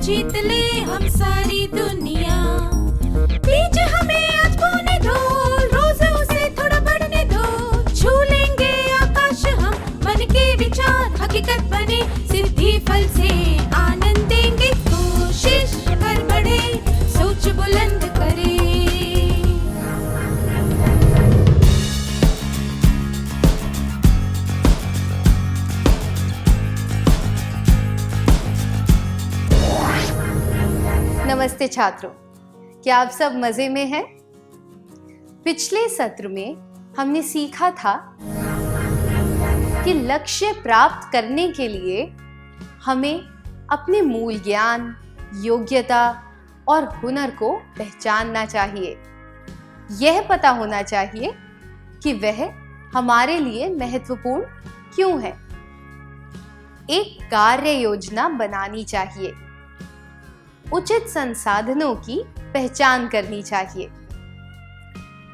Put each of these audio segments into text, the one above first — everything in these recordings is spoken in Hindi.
जीत ले हम सारी दुनिया। बीच हमें आज बोने दो, रोज उसे थोड़ा बढ़ने दो। छू लेंगे आकाश हम, मन के विचार हकीकत बने। सिद्धि फल से आनंद देंगे, कोशिश कर बढ़े, सोच बुलंद करे। नमस्ते छात्रों, क्या आप सब मजे में हैं? पिछले सत्र में हमने सीखा था कि लक्ष्य प्राप्त करने के लिए हमें अपने मूल ज्ञान, योग्यता और हुनर को पहचानना चाहिए। यह पता होना चाहिए कि वह हमारे लिए महत्वपूर्ण क्यों है। एक कार्य योजना बनानी चाहिए, उचित संसाधनों की पहचान करनी चाहिए,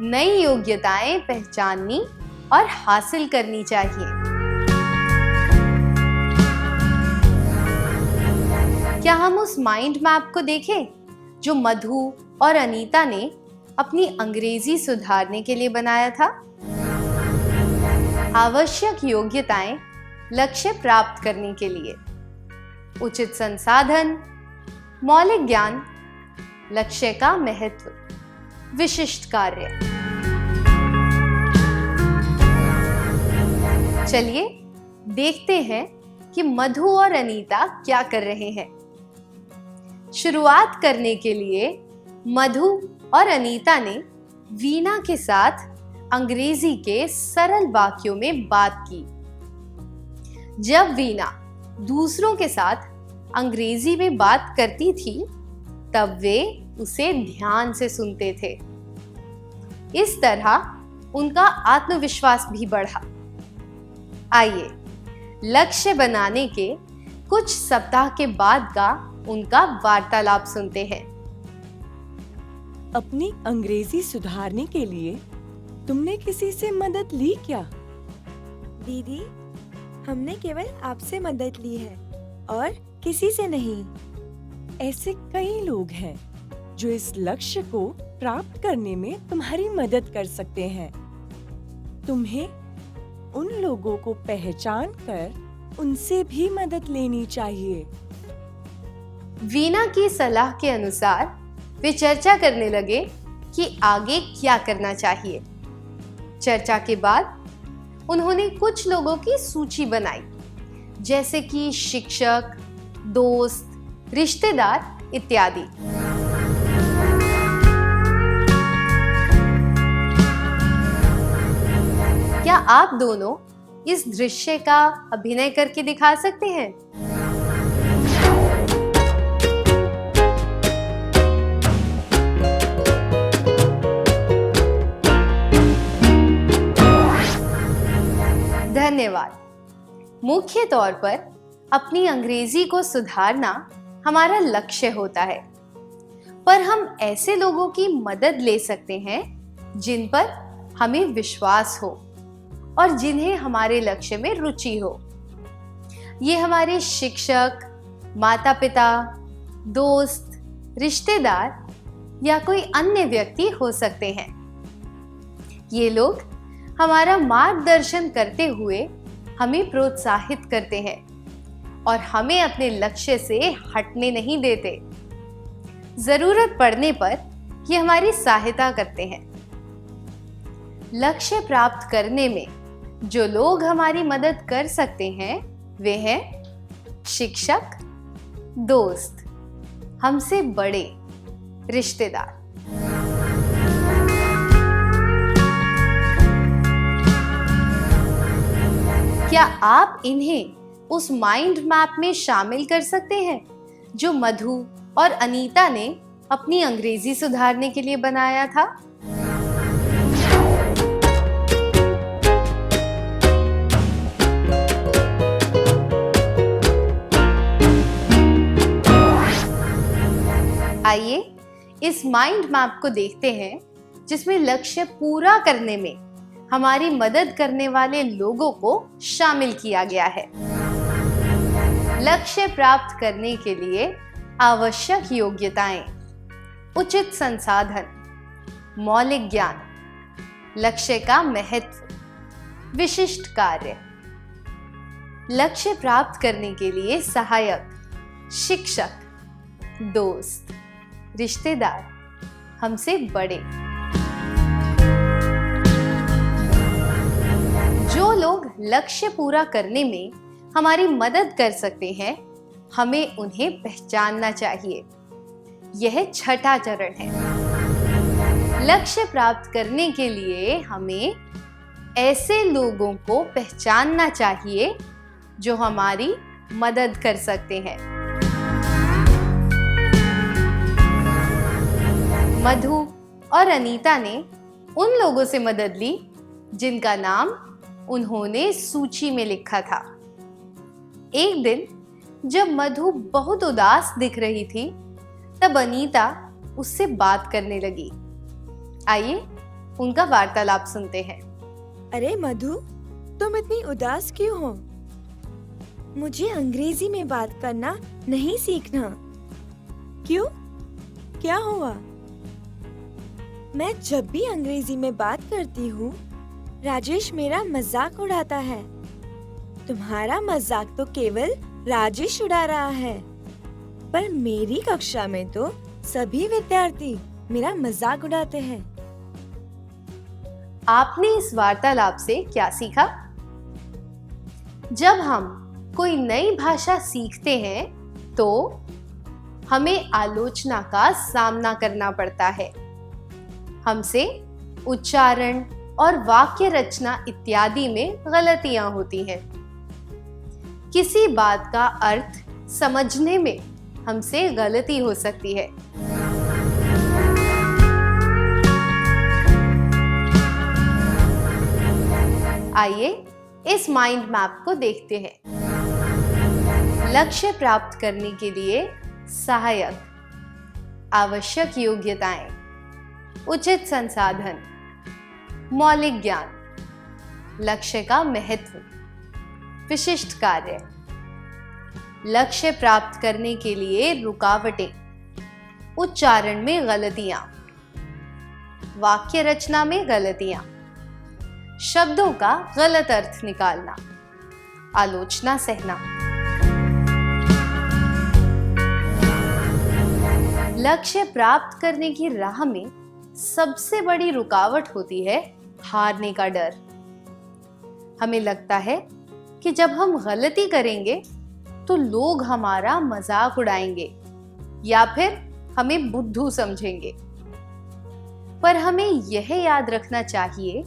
नई योग्यताएं पहचाननी और हासिल करनी चाहिए। क्या हम उस माइंड मैप को देखें जो मधु और अनीता ने अपनी अंग्रेजी सुधारने के लिए बनाया था? आवश्यक योग्यताएं लक्ष्य प्राप्त करने के लिए, उचित संसाधन, मौलिक ज्ञान, लक्ष्य का महत्व, विशिष्ट कार्य। चलिए देखते हैं कि मधु और अनीता क्या कर रहे हैं। शुरुआत करने के लिए मधु और अनीता ने वीणा के साथ अंग्रेजी के सरल वाक्यों में बात की। जब वीणा दूसरों के साथ अंग्रेजी में बात करती थी तब वे उसे ध्यान से सुनते थे। इस तरह उनका आत्मविश्वास भी बढ़ा। आइए लक्ष्य बनाने के कुछ सप्ताह के बाद का उनका वार्तालाप सुनते हैं। अपनी अंग्रेजी सुधारने के लिए तुमने किसी से मदद ली क्या? दीदी, हमने केवल आपसे मदद ली है और किसी से नहीं। ऐसे कई लोग हैं जो इस लक्ष्य को प्राप्त करने में तुम्हारी मदद कर सकते हैं। तुम्हें उन लोगों को पहचान कर उनसे भी मदद लेनी चाहिए। वीणा की सलाह के अनुसार वे चर्चा करने लगे कि आगे क्या करना चाहिए। चर्चा के बाद उन्होंने कुछ लोगों की सूची बनाई, जैसे कि शिक्षक, दोस्त, रिश्तेदार इत्यादि। क्या आप दोनों इस दृश्य का अभिनय करके दिखा सकते हैं? धन्यवाद। मुख्य तौर पर अपनी अंग्रेजी को सुधारना हमारा लक्ष्य होता है, पर हम ऐसे लोगों की मदद ले सकते हैं जिन पर हमें विश्वास हो और जिन्हें हमारे लक्ष्य में रुचि हो। ये हमारे शिक्षक, माता-पिता, दोस्त, रिश्तेदार या कोई अन्य व्यक्ति हो सकते हैं। ये लोग हमारा मार्गदर्शन करते हुए हमें प्रोत्साहित करते हैं और हमें अपने लक्ष्य से हटने नहीं देते। जरूरत पड़ने पर ये हमारी सहायता करते हैं। लक्ष्य प्राप्त करने में जो लोग हमारी मदद कर सकते हैं वे हैं शिक्षक, दोस्त, हमसे बड़े, रिश्तेदार। क्या आप इन्हें उस माइंड मैप में शामिल कर सकते हैं जो मधु और अनीता ने अपनी अंग्रेजी सुधारने के लिए बनाया था? आइए इस माइंड मैप को देखते हैं जिसमें लक्ष्य पूरा करने में हमारी मदद करने वाले लोगों को शामिल किया गया है। लक्ष्य प्राप्त करने के लिए आवश्यक योग्यताएं, उचित संसाधन, मौलिक ज्ञान, लक्ष्य का महत्व, विशिष्ट कार्य। लक्ष्य प्राप्त करने के लिए सहायक, शिक्षक, दोस्त, रिश्तेदार, हमसे बड़े। जो लोग लक्ष्य पूरा करने में हमारी मदद कर सकते हैं, हमें उन्हें पहचानना चाहिए। यह छठा चरण है। लक्ष्य प्राप्त करने के लिए हमें ऐसे लोगों को पहचानना चाहिए जो हमारी मदद कर सकते हैं। मधु और अनीता ने उन लोगों से मदद ली जिनका नाम उन्होंने सूची में लिखा था। एक दिन जब मधु बहुत उदास दिख रही थी, तब अनीता उससे बात करने लगी। आइए उनका वार्तालाप सुनते हैं। अरे मधु, तुम इतनी उदास क्यों हो? मुझे अंग्रेजी में बात करना नहीं सीखना। क्यों? क्या हुआ? मैं जब भी अंग्रेजी में बात करती हूँ, राजेश मेरा मजाक उड़ाता है। तुम्हारा मजाक तो केवल राजेश उड़ा रहा है, पर मेरी कक्षा में तो सभी विद्यार्थी मेरा मजाक उड़ाते हैं। आपने इस वार्तालाप से क्या सीखा? जब हम कोई नई भाषा सीखते हैं तो हमें आलोचना का सामना करना पड़ता है। हमसे उच्चारण और वाक्य रचना इत्यादि में गलतियां होती हैं। किसी बात का अर्थ समझने में हमसे गलती हो सकती है। आइए इस माइंड मैप को देखते हैं। लक्ष्य प्राप्त करने के लिए सहायक, आवश्यक योग्यताएं, उचित संसाधन, मौलिक ज्ञान, लक्ष्य का महत्व, विशिष्ट कार्य। लक्ष्य प्राप्त करने के लिए रुकावटें, उच्चारण में गलतियां, वाक्य रचना में गलतियां, शब्दों का गलत अर्थ निकालना, आलोचना सहना। लक्ष्य प्राप्त करने की राह में सबसे बड़ी रुकावट होती है हारने का डर। हमें लगता है कि जब हम गलती करेंगे तो लोग हमारा मजाक उड़ाएंगे या फिर हमें बुद्धू समझेंगे। पर हमें यह याद रखना चाहिए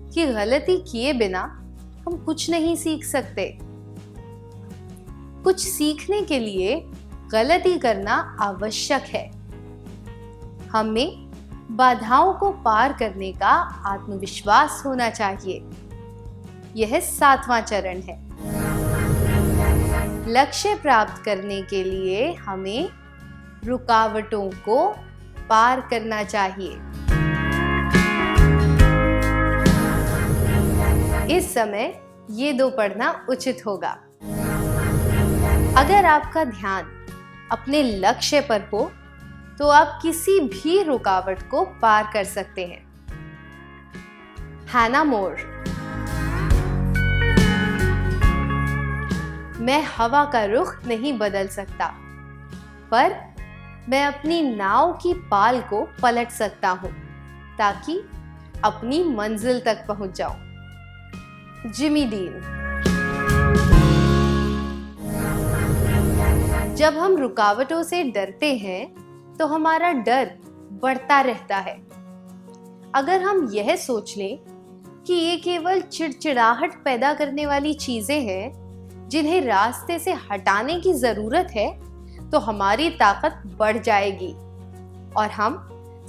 कि गलती किए बिना हम कुछ नहीं सीख सकते। कुछ सीखने के लिए गलती करना आवश्यक है। हमें बाधाओं को पार करने का आत्मविश्वास होना चाहिए। यह 7वां चरण है। लक्ष्य प्राप्त करने के लिए हमें रुकावटों को पार करना चाहिए। इस समय ये 2 पढ़ना उचित होगा। अगर आपका ध्यान अपने लक्ष्य पर हो तो आप किसी भी रुकावट को पार कर सकते हैं। हैना मोर। मैं हवा का रुख नहीं बदल सकता, पर मैं अपनी नाव की पाल को पलट सकता हूं ताकि अपनी मंजिल तक पहुंच जाऊं। Jimmy dean. जब हम रुकावटों से डरते हैं तो हमारा डर बढ़ता रहता है। अगर हम यह सोच लें कि ये केवल चिड़चिड़ाहट पैदा करने वाली चीजें हैं जिन्हें रास्ते से हटाने की जरूरत है, तो हमारी ताकत बढ़ जाएगी और हम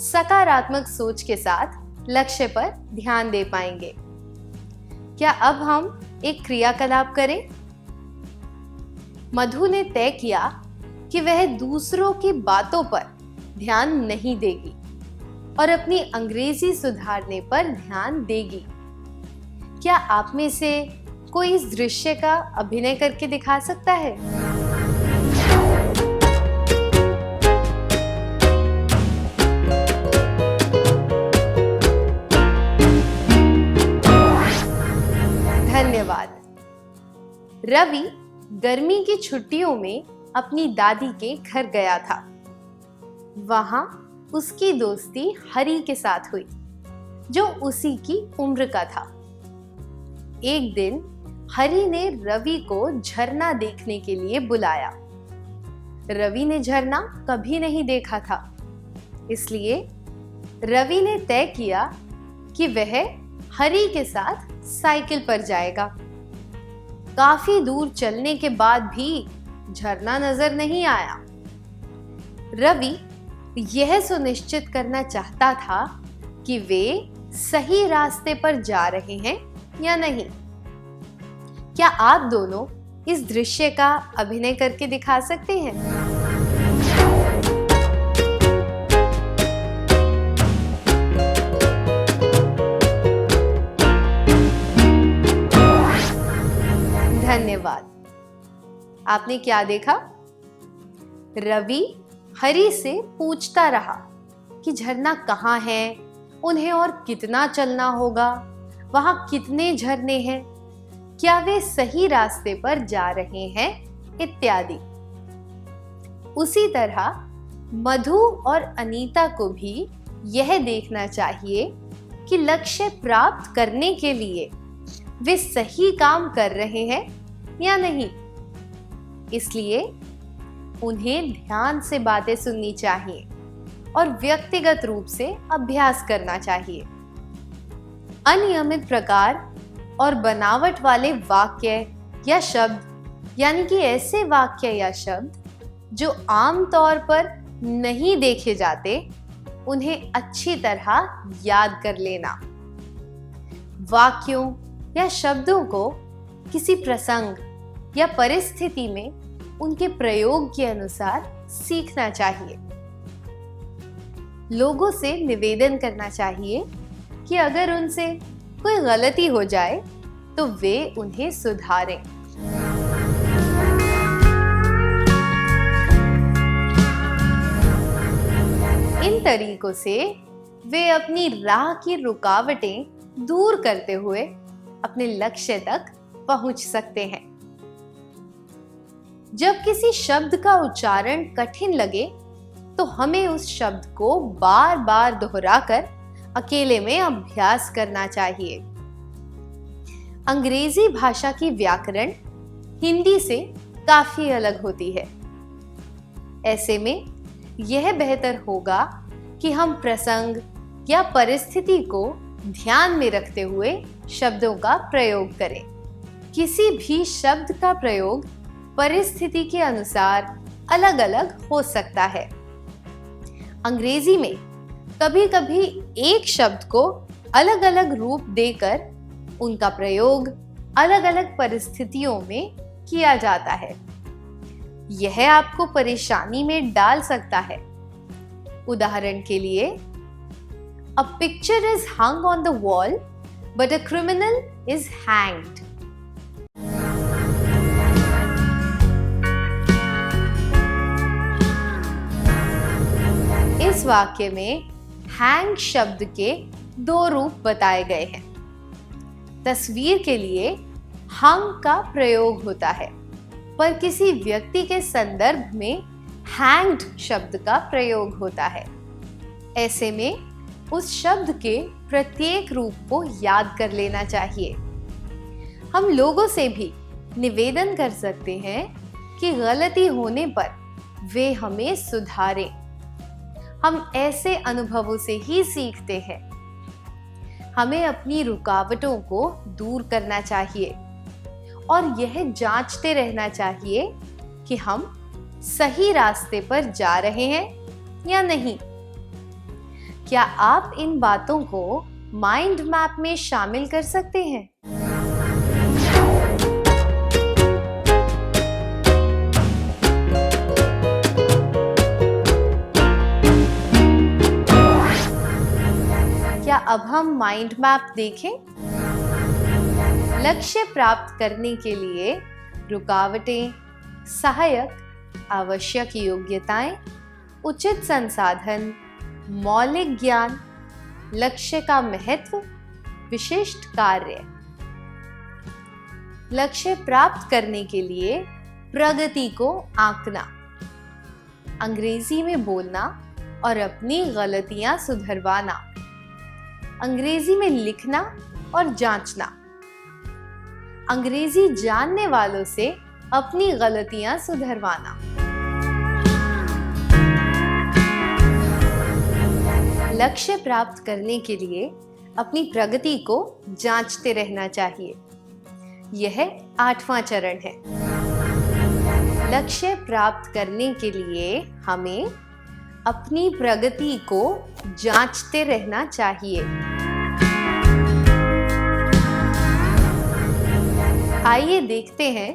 सकारात्मक सोच के साथ लक्ष्य पर ध्यान दे पाएंगे। क्या अब हम एक क्रियाकलाप करें? मधु ने तय किया कि वह दूसरों की बातों पर ध्यान नहीं देगी और अपनी अंग्रेजी सुधारने पर ध्यान देगी। क्या आप में से कोई इस दृश्य का अभिनय करके दिखा सकता है? धन्यवाद। रवि गर्मी की छुट्टियों में अपनी दादी के घर गया था। वहां उसकी दोस्ती हरी के साथ हुई, जो उसी की उम्र का था। एक दिन हरी ने रवि को झरना देखने के लिए बुलाया। रवि ने झरना कभी नहीं देखा था, इसलिए रवि ने तय किया कि वह हरी के साथ साइकिल पर जाएगा। काफी दूर चलने के बाद भी झरना नजर नहीं आया। रवि यह सुनिश्चित करना चाहता था कि वे सही रास्ते पर जा रहे हैं या नहीं। क्या आप दोनों इस दृश्य का अभिनय करके दिखा सकते हैं? धन्यवाद। आपने क्या देखा? रवि हरी से पूछता रहा कि झरना कहाँ है, उन्हें और कितना चलना होगा, वहां कितने झरने हैं, क्या वे सही रास्ते पर जा रहे हैं, इत्यादि। उसी तरह मधु और अनीता को भी यह देखना चाहिए कि लक्ष्य प्राप्त करने के लिए वे सही काम कर रहे हैं या नहीं। इसलिए उन्हें ध्यान से बातें सुननी चाहिए और व्यक्तिगत रूप से अभ्यास करना चाहिए। अनियमित प्रकार और बनावट वाले वाक्य या शब्द, यानी कि ऐसे वाक्य या शब्द जो आमतौर पर नहीं देखे जाते, उन्हें अच्छी तरह याद कर लेना। वाक्यों या शब्दों को किसी प्रसंग या परिस्थिति में उनके प्रयोग के अनुसार सीखना चाहिए। लोगों से निवेदन करना चाहिए कि अगर उनसे कोई गलती हो जाए तो वे उन्हें सुधारें। इन तरीकों से वे अपनी राह की रुकावटें दूर करते हुए अपने लक्ष्य तक पहुंच सकते हैं। जब किसी शब्द का उच्चारण कठिन लगे तो हमें उस शब्द को बार बार दोहराकर अकेले में अभ्यास करना चाहिए। अंग्रेजी भाषा की व्याकरण हिंदी से काफी अलग होती है। ऐसे में यह बेहतर होगा कि हम प्रसंग या परिस्थिति को ध्यान में रखते हुए शब्दों का प्रयोग करें। किसी भी शब्द का प्रयोग परिस्थिति के अनुसार अलग अलग हो सकता है। अंग्रेजी में कभी-कभी एक शब्द को अलग अलग रूप देकर उनका प्रयोग अलग अलग परिस्थितियों में किया जाता है। यह आपको परेशानी में डाल सकता है। उदाहरण के लिए, A picture is hung on the wall, but a criminal is hanged. इस वाक्य में hang शब्द के दो रूप बताए गए हैं। तस्वीर के लिए hung का प्रयोग होता है, पर किसी व्यक्ति के संदर्भ में hanged शब्द का प्रयोग होता है। ऐसे में उस शब्द के प्रत्येक रूप को याद कर लेना चाहिए। हम लोगों से भी निवेदन कर सकते हैं कि गलती होने पर वे हमें सुधारें। हम ऐसे अनुभवों से ही सीखते हैं। हमें अपनी रुकावटों को दूर करना चाहिए और यह जांचते रहना चाहिए कि हम सही रास्ते पर जा रहे हैं या नहीं। क्या आप इन बातों को माइंड मैप में शामिल कर सकते हैं? क्या अब हम माइंड मैप देखें? लक्ष्य प्राप्त करने के लिए रुकावटें, सहायक, आवश्यक योग्यताएं, उचित संसाधन, मौलिक ज्ञान, लक्ष्य का महत्व, विशिष्ट कार्य। लक्ष्य प्राप्त करने के लिए प्रगति को आंकना, अंग्रेजी में बोलना और अपनी गलतियां सुधरवाना, अंग्रेजी में लिखना और जांचना, अंग्रेजी जानने वालों से अपनी गलतियां सुधरवाना। लक्ष्य प्राप्त करने के लिए अपनी प्रगति को जांचते रहना चाहिए। यह 8वां चरण है। लक्ष्य प्राप्त करने के लिए हमें अपनी प्रगति को जांचते रहना चाहिए। आइए देखते हैं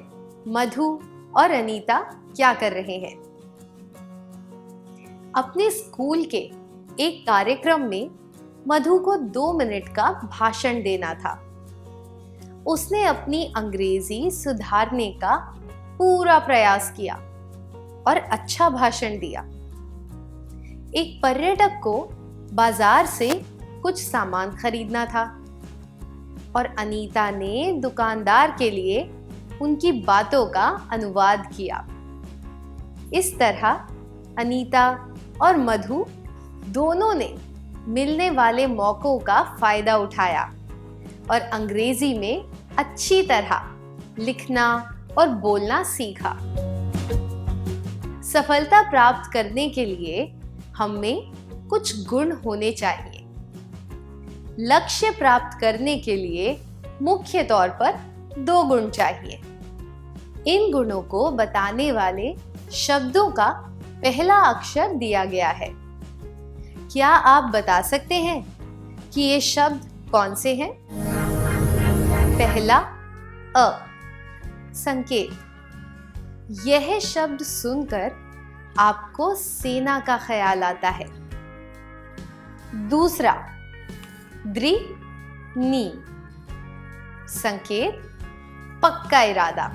मधु और अनीता क्या कर रहे हैं। अपने स्कूल के एक कार्यक्रम में मधु को 2 मिनट का भाषण देना था। उसने अपनी अंग्रेजी सुधारने का पूरा प्रयास किया और अच्छा भाषण दिया। एक पर्यटक को बाजार से कुछ सामान खरीदना था और अनीता ने दुकानदार के लिए उनकी बातों का अनुवाद किया। इस तरह अनीता और मधु दोनों ने मिलने वाले मौकों का फायदा उठाया और अंग्रेजी में अच्छी तरह लिखना और बोलना सीखा। सफलता प्राप्त करने के लिए हमें कुछ गुण होने चाहिए। लक्ष्य प्राप्त करने के लिए मुख्य तौर पर 2 गुण चाहिए। इन गुणों को बताने वाले शब्दों का पहला अक्षर दिया गया है। क्या आप बता सकते हैं कि ये शब्द कौन से हैं? पहला अ, संकेत। यह शब्द सुनकर आपको सेना का ख्याल आता है। दूसरा द्रि, नी, संकेत पक्का इरादा।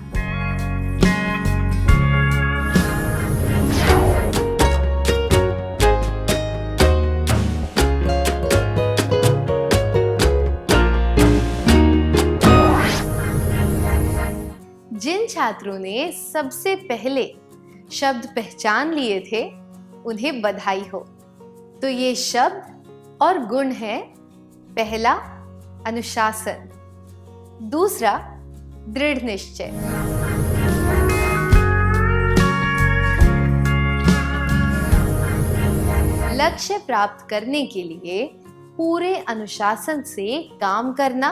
जिन छात्रों ने सबसे पहले शब्द पहचान लिए थे उन्हें बधाई हो। तो ये शब्द और गुण है, पहला अनुशासन, दूसरा दृढ़ निश्चय। लक्ष्य प्राप्त करने के लिए पूरे अनुशासन से काम करना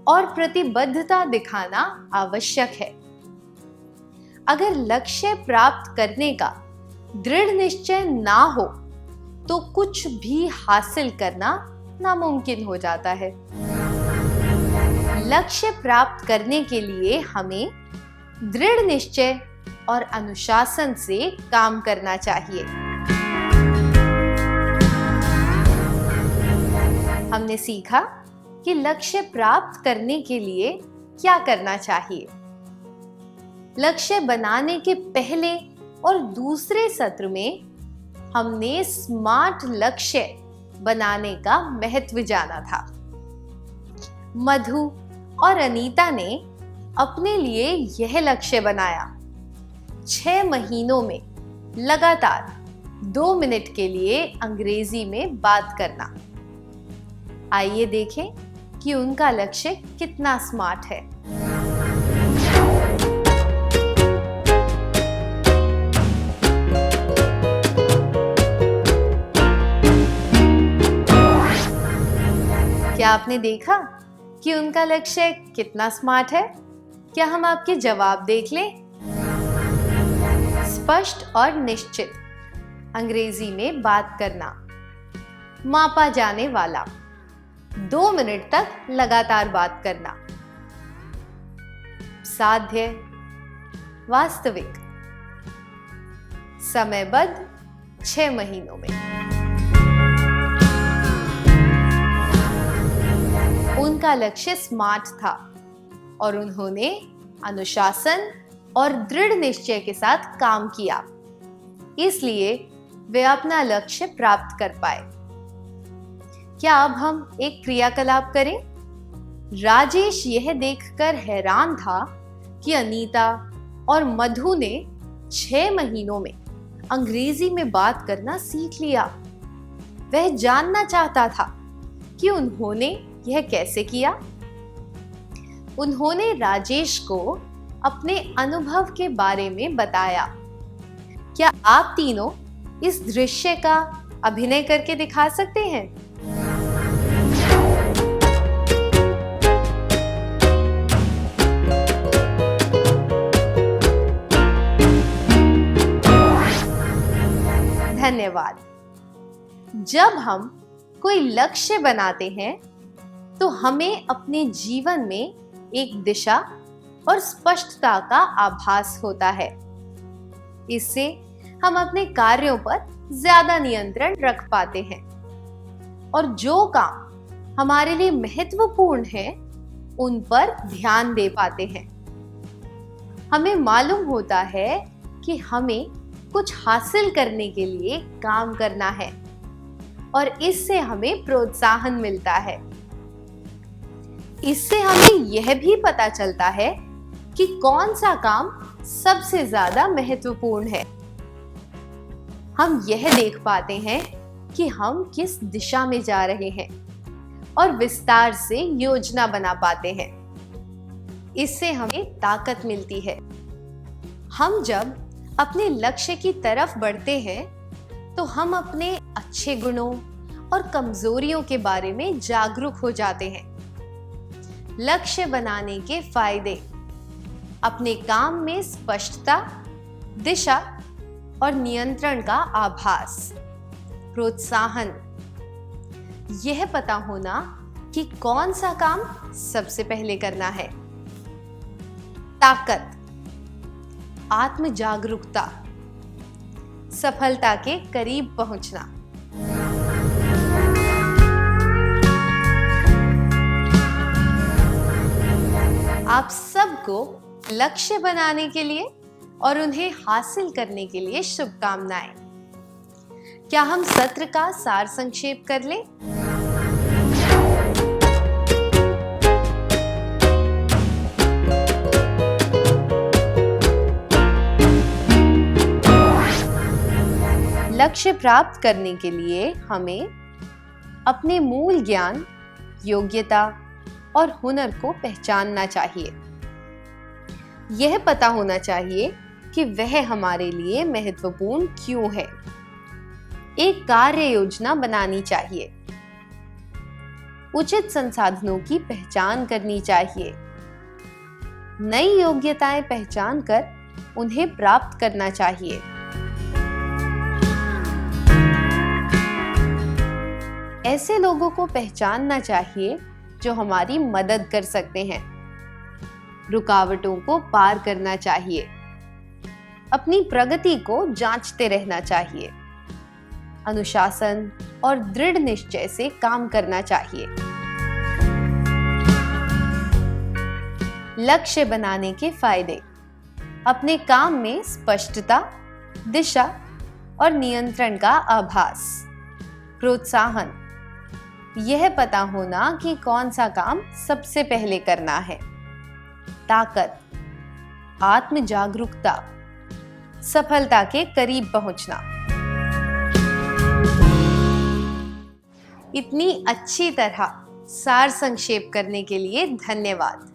और प्रतिबद्धता दिखाना आवश्यक है। अगर लक्ष्य प्राप्त करने का दृढ़ निश्चय ना हो तो कुछ भी हासिल करना नामुमकिन हो जाता है। लक्ष्य प्राप्त करने के लिए हमें दृढ़ निश्चय और अनुशासन से काम करना चाहिए। हमने सीखा कि लक्ष्य प्राप्त करने के लिए क्या करना चाहिए। लक्ष्य बनाने के पहले और दूसरे सत्र में हमने स्मार्ट लक्ष्य बनाने का महत्व जाना था। मधु और अनीता ने अपने लिए यह लक्ष्य बनाया, 6 महीनों में लगातार 2 मिनट के लिए अंग्रेजी में बात करना। आइए देखें कि उनका लक्ष्य कितना स्मार्ट है। क्या आपने देखा कि उनका लक्ष्य कितना स्मार्ट है? क्या हम आपके जवाब देख लें? स्पष्ट और निश्चित, अंग्रेजी में बात करना, मापा जाने वाला, 2 मिनट तक लगातार बात करना, साध्य, वास्तविक, समयबद्ध, 6 महीनों में। उनका लक्ष्य स्मार्ट था और उन्होंने अनुशासन और दृढ़ निश्चय के साथ काम किया, इसलिए वे अपना लक्ष्य प्राप्त कर पाए। क्या अब हम एक क्रियाकलाप करें? राजेश यह देखकर हैरान था कि अनीता और मधु ने 6 महीनों में अंग्रेजी में बात करना सीख लिया। वह जानना चाहता था कि उन्होंने यह कैसे किया। उन्होंने राजेश को अपने अनुभव के बारे में बताया। क्या आप तीनों इस दृश्य का अभिनय करके दिखा सकते हैं? धन्यवाद। जब हम कोई लक्ष्य बनाते हैं तो हमें अपने जीवन में एक दिशा और स्पष्टता का आभास होता है। इससे हम अपने कार्यों पर ज्यादा नियंत्रण रख पाते हैं और जो काम हमारे लिए महत्वपूर्ण है उन पर ध्यान दे पाते हैं। हमें मालूम होता है कि हमें कुछ हासिल करने के लिए काम करना है और इससे हमें प्रोत्साहन मिलता है। इससे हमें यह भी पता चलता है कि कौन सा काम सबसे ज्यादा महत्वपूर्ण है। हम यह देख पाते हैं कि हम किस दिशा में जा रहे हैं और विस्तार से योजना बना पाते हैं। इससे हमें ताकत मिलती है। हम जब अपने लक्ष्य की तरफ बढ़ते हैं तो हम अपने अच्छे गुणों और कमजोरियों के बारे में जागरूक हो जाते हैं। लक्ष्य बनाने के फायदे: अपने काम में स्पष्टता, दिशा और नियंत्रण का आभास। प्रोत्साहन: यह पता होना कि कौन सा काम सबसे पहले करना है। ताकत: आत्म जागरूकता, सफलता के करीब पहुंचना। आप सबको लक्ष्य बनाने के लिए और उन्हें हासिल करने के लिए शुभकामनाएं। क्या हम सत्र का सार संक्षेप कर लें? लक्ष्य प्राप्त करने के लिए हमें अपने मूल ज्ञान, योग्यता और हुनर को पहचानना चाहिए। यह पता होना चाहिए कि वह हमारे लिए महत्वपूर्ण क्यों है। एक कार्य योजना बनानी चाहिए। उचित संसाधनों की पहचान करनी चाहिए। नई योग्यताएं पहचान कर उन्हें प्राप्त करना चाहिए। ऐसे लोगों को पहचानना चाहिए जो हमारी मदद कर सकते हैं। रुकावटों को पार करना चाहिए। अपनी प्रगति को जांचते रहना चाहिए। अनुशासन और दृढ़ निश्चय से काम करना चाहिए। लक्ष्य बनाने के फायदे: अपने काम में स्पष्टता, दिशा और नियंत्रण का आभास। प्रोत्साहन: यह पता होना कि कौन सा काम सबसे पहले करना है। ताकत: आत्म जागरूकता, सफलता के करीब पहुंचना। इतनी अच्छी तरह सार संक्षेप करने के लिए धन्यवाद।